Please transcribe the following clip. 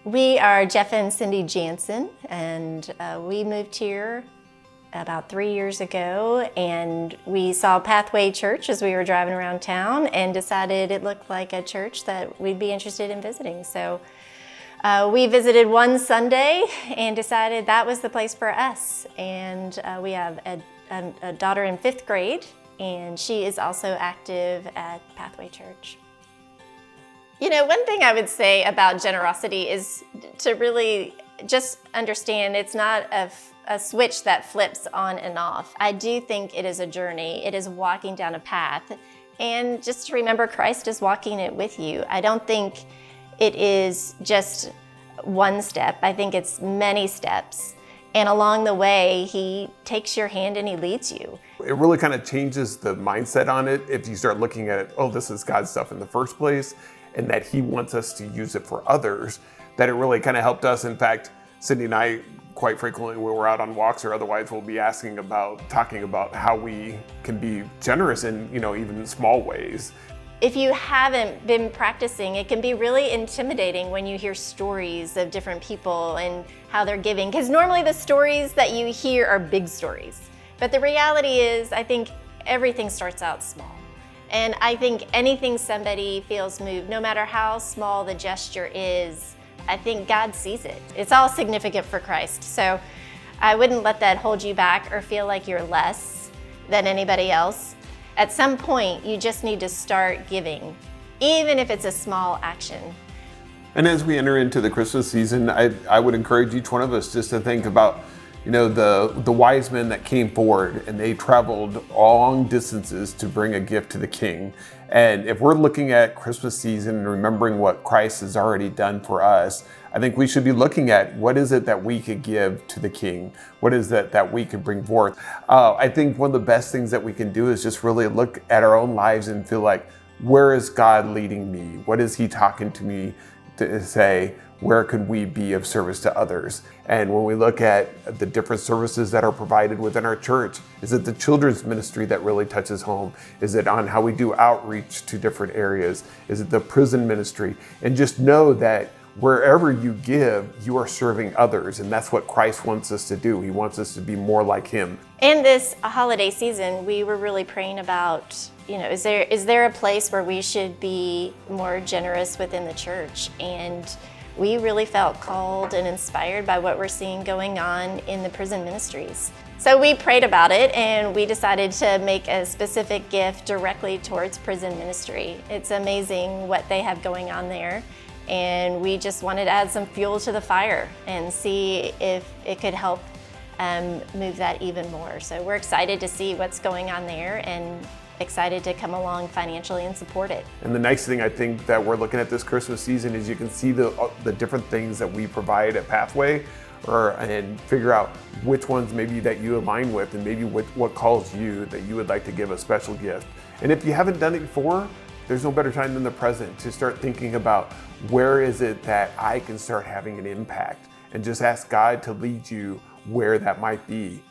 We are Jeff and Cindy Janssen, and we moved here about 3 years ago, and we saw Pathway Church as we were driving around town and decided it looked like a church that we'd be interested in visiting. So we visited one Sunday and decided that was the place for us. And we have a daughter in 5th grade, and she is also active at Pathway Church. You know, one thing I would say about generosity is to really just understand it's not a switch that flips on and off. I do think it is a journey. It is walking down a path. And just to remember, Christ is walking it with you. I don't think it is just one step. I think it's many steps. And along the way, He takes your hand and He leads you. It really kind of changes the mindset on it if you start looking at it, oh, this is God's stuff in the first place, and that He wants us to use it for others, that it really kind of helped us. In fact, Cindy and I, quite frequently when we're out on walks or otherwise, we'll be talking about how we can be generous in, even small ways. If you haven't been practicing, it can be really intimidating when you hear stories of different people and how they're giving, because normally the stories that you hear are big stories. But the reality is, I think everything starts out small. And I think anything somebody feels moved, no matter how small the gesture is, I think God sees it. It's all significant for Christ. So I wouldn't let that hold you back or feel like you're less than anybody else. At some point, you just need to start giving, even if it's a small action. And as we enter into the Christmas season, I would encourage each one of us just to think about, the wise men that came forward and they traveled long distances to bring a gift to the King. And if we're looking at Christmas season and remembering what Christ has already done for us, I think we should be looking at what is it that we could give to the King? What is it that we could bring forth? I think one of the best things that we can do is just really look at our own lives and feel like, where is God leading me? What is He talking to me to say? Where could we be of service to others? And when we look at the different services that are provided within our church, is it the children's ministry that really touches home? Is it on how we do outreach to different areas? Is it the prison ministry? And just know that wherever you give, you are serving others. And that's what Christ wants us to do. He wants us to be more like Him. In this holiday season, we were really praying about, is there a place where we should be more generous within the church? And we really felt called and inspired by what we're seeing going on in the prison ministries. So we prayed about it and we decided to make a specific gift directly towards prison ministry. It's amazing what they have going on there. And we just wanted to add some fuel to the fire and see if it could help move that even more. So we're excited to see what's going on there and excited to come along financially and support it. And the nice thing I think that we're looking at this Christmas season is you can see the different things that we provide at Pathway and figure out which ones maybe that you align with and maybe what calls you that you would like to give a special gift. And if you haven't done it before, there's no better time than the present to start thinking about where is it that I can start having an impact, and just ask God to lead you where that might be.